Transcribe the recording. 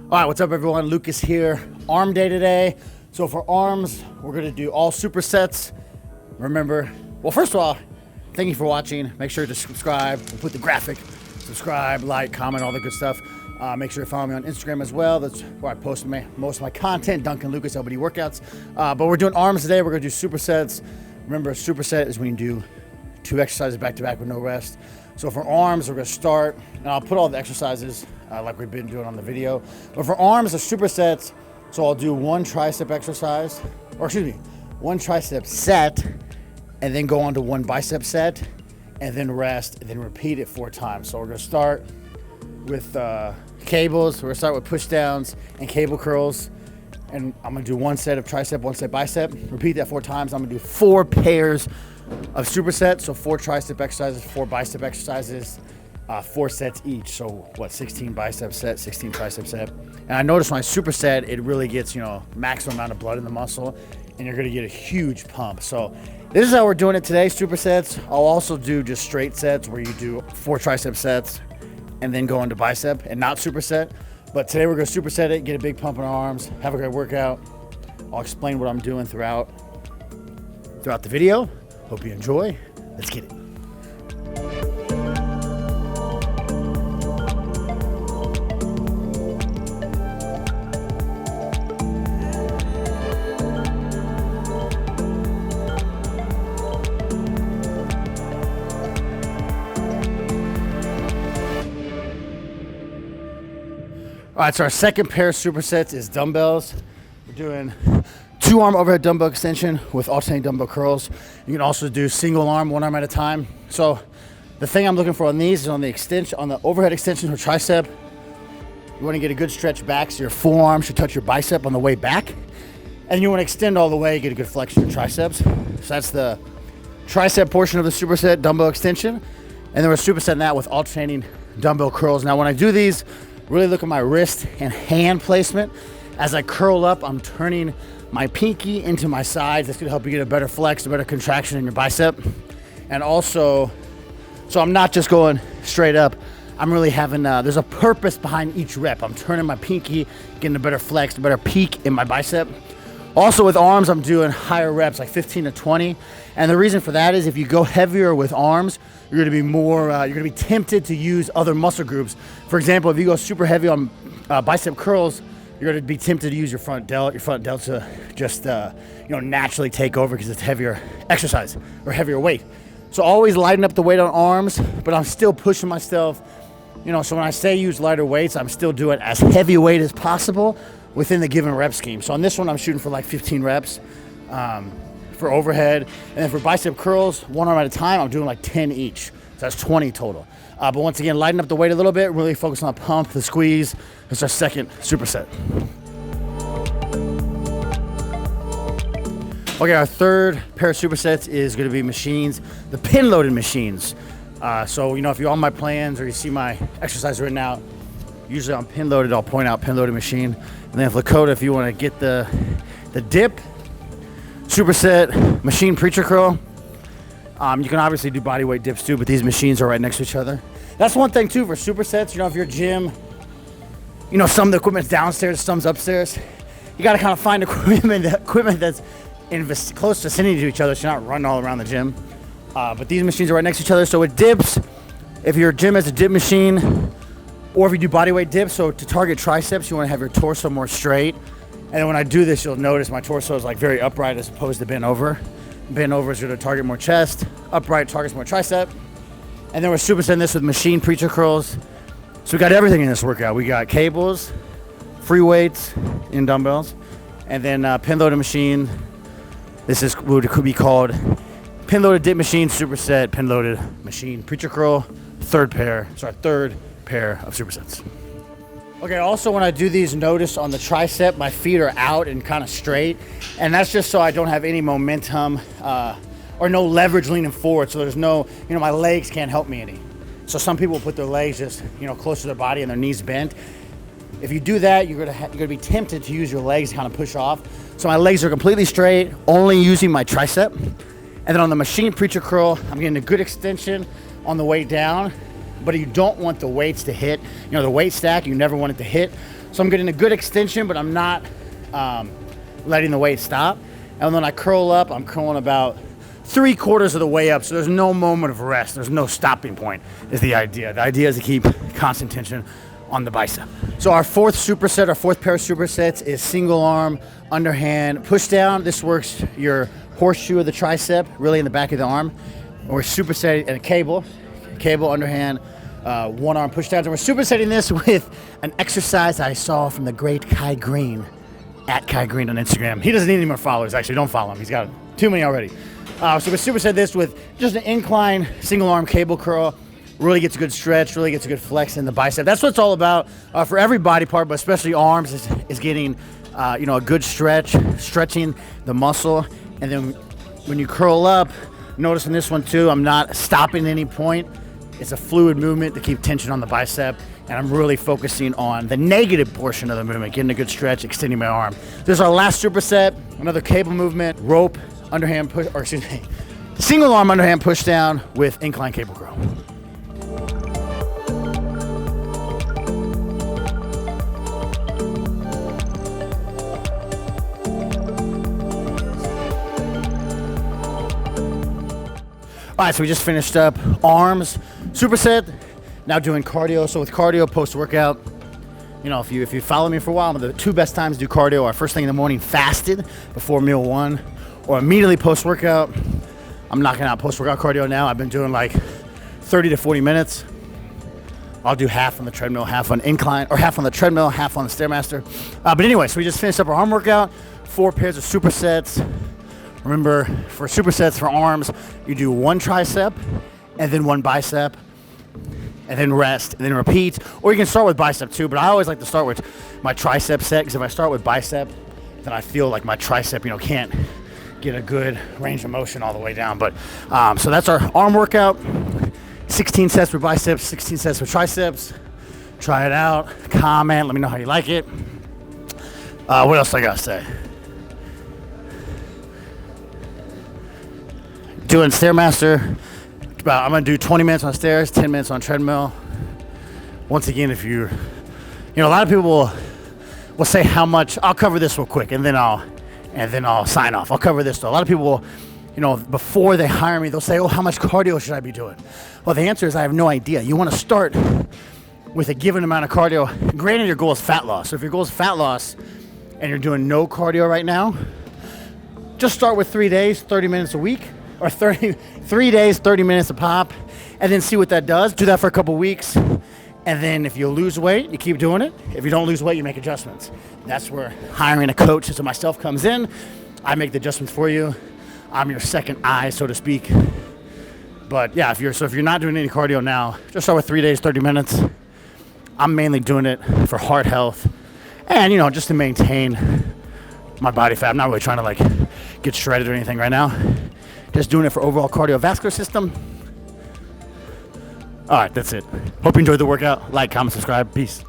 All right, what's up everyone? Lucas here. Arm day today. So for arms, we're gonna do all supersets. Remember, well, first of all, thank you for watching. Make sure to subscribe. We'll put the graphic. Subscribe, like, comment, all the good stuff. Make sure to follow me on Instagram as well. That's where I post most of my content, Duncan Lucas LBD workouts. But we're doing arms today. We're gonna do supersets. Remember, a superset is when you do 2 exercises back to back with no rest. So for arms, we're gonna start, and I'll put all the exercises like we've been doing on the video. But for arms, the supersets, so I'll do 1 tricep exercise, or excuse me, 1 tricep set, and then go on to 1 bicep set, and then rest, and then repeat it 4 times. So we're gonna start with cables. We're gonna start with push downs and cable curls. And I'm gonna do 1 set of tricep, 1 set bicep. Repeat that 4 times. I'm gonna do 4 pairs of supersets. So 4 tricep exercises, 4 bicep exercises, 4 sets each. So what, 16 bicep set, 16 tricep set. And I noticed when I superset, it really gets, maximum amount of blood in the muscle, and you're gonna get a huge pump. So this is how we're doing it today, supersets. I'll also do just straight sets where you do 4 tricep sets and then go into bicep and not superset. But today we're gonna superset it, get a big pump in our arms, have a great workout. I'll explain what I'm doing throughout the video. Hope you enjoy. Let's get it. All right, so our second pair of supersets is dumbbells. We're doing 2 arm overhead dumbbell extension with alternating dumbbell curls. You can also do single arm, 1 arm at a time. So the thing I'm looking for on these is on the extension, on the overhead extension for tricep. You want to get a good stretch back, so your forearm should touch your bicep on the way back. And you want to extend all the way, get a good flexion of your triceps. So that's the tricep portion of the superset, dumbbell extension. And then we're supersetting that with alternating dumbbell curls. Now when I do these, really look at my wrist and hand placement. As I curl up, I'm turning my pinky into my sides. That's gonna help you get a better flex, a better contraction in your bicep. And also, so I'm not just going straight up. I'm really having, there's a purpose behind each rep. I'm turning my pinky, getting a better flex, a better peak in my bicep. Also with arms, I'm doing higher reps, like 15 to 20. And the reason for that is if you go heavier with arms, you're gonna be more, you're gonna be tempted to use other muscle groups. For example, if you go super heavy on bicep curls, you're gonna be tempted to use your front delt. Your front delt to just, naturally take over because it's heavier exercise or heavier weight. So always lighten up the weight on arms, but I'm still pushing myself. So when I say use lighter weights, I'm still doing as heavy weight as possible within the given rep scheme. So on this one, I'm shooting for like 15 reps for overhead. And then for bicep curls, 1 arm at a time, I'm doing like 10 each. So that's 20 total. But once again, lighten up the weight a little bit, really focus on the pump, the squeeze. That's our second superset. Okay, our third pair of supersets is gonna be machines, the pin loaded machines. So if you're on my plans or you see my exercise written out, usually on pin loaded, I'll point out pin loaded machine. And then with Lakota, if you wanna get the dip, superset, machine preacher curl. You can obviously do body weight dips too, but these machines are right next to each other. That's one thing too for supersets. If your gym, some of the equipment's downstairs, some's upstairs. You gotta kind of find equipment that's in close vicinity to each other, so you're not running all around the gym. But these machines are right next to each other. So with dips, if your gym has a dip machine, or if you do body weight dips, so to target triceps, you wanna have your torso more straight. And then when I do this, you'll notice my torso is like very upright as opposed to bent over. Bent over is gonna target more chest, upright targets more tricep. And then we're supersetting this with machine preacher curls. So we got everything in this workout. We got cables, free weights in dumbbells, and then pin loaded machine. This is what it could be called pin loaded dip machine, superset, pin loaded machine, preacher curl, third pair of supersets. Okay, also when I do these, notice on the tricep, my feet are out and kind of straight. And that's just so I don't have any momentum or no leverage leaning forward. So there's no, my legs can't help me any. So some people put their legs just, close to their body and their knees bent. If you do that, you're gonna be tempted to use your legs to kind of push off. So my legs are completely straight, only using my tricep. And then on the machine preacher curl, I'm getting a good extension on the way down, but you don't want the weights to hit. The weight stack, you never want it to hit. So I'm getting a good extension, but I'm not letting the weight stop. And when I curl up, I'm curling about 3/4 of the way up. So there's no moment of rest. There's no stopping point is the idea. The idea is to keep constant tension on the bicep. So our fourth superset, our fourth pair of supersets is single arm, underhand, push down. This works your horseshoe of the tricep, really in the back of the arm. We're supersetting and a cable underhand, one arm push downs. And we're supersetting this with an exercise I saw from the great Kai Green, at Kai Green on Instagram. He doesn't need any more followers, actually. Don't follow him. He's got too many already. So we superset this with just an incline single arm cable curl. Really gets a good stretch, really gets a good flex in the bicep. That's what it's all about for every body part, but especially arms is getting a good stretch, stretching the muscle. And then when you curl up, notice in this one too, I'm not stopping at any point. It's a fluid movement to keep tension on the bicep, and I'm really focusing on the negative portion of the movement, getting a good stretch, extending my arm. This is our last superset, another cable movement, rope, underhand push, or excuse me, single arm underhand push down with incline cable curl. All right, so we just finished up arms, superset, now doing cardio. So with cardio, post-workout, if you follow me for a while, the two best times to do cardio are first thing in the morning, fasted, before meal one, or immediately post-workout. I'm knocking out post-workout cardio now. I've been doing like 30 to 40 minutes. I'll do half on the treadmill, half on incline, or half on the treadmill, half on the Stairmaster. But anyway, so we just finished up our arm workout, 4 pairs of supersets. Remember, for supersets for arms, you do one tricep and then one bicep and then rest and then repeat. Or you can start with bicep too, but I always like to start with my tricep set, because if I start with bicep, then I feel like my tricep, can't get a good range of motion all the way down. But so that's our arm workout. 16 sets for biceps, 16 sets for triceps. Try it out, comment, let me know how you like it. What else I gotta say? Doing Stairmaster, I'm gonna do 20 minutes on stairs, 10 minutes on treadmill. Once again, if a lot of people will say how much. I'll cover this real quick, and then I'll sign off. I'll cover this though. A lot of people will, before they hire me, they'll say, "Oh, how much cardio should I be doing?" Well, the answer is I have no idea. You want to start with a given amount of cardio. Granted, your goal is fat loss. So if your goal is fat loss, and you're doing no cardio right now, just start with 3 days, 30 minutes a week. Or 3 days, 30 minutes a pop, and then see what that does. Do that for a couple weeks, and then if you lose weight, you keep doing it. If you don't lose weight, you make adjustments. That's where hiring a coach such as myself comes in. I make the adjustments for you. I'm your second eye, so to speak. But yeah, if you're not doing any cardio now, just start with 3 days, 30 minutes. I'm mainly doing it for heart health, and just to maintain my body fat. I'm not really trying to get shredded or anything right now. Just doing it for overall cardiovascular system. All right, that's it. Hope you enjoyed the workout. Like, comment, subscribe. Peace.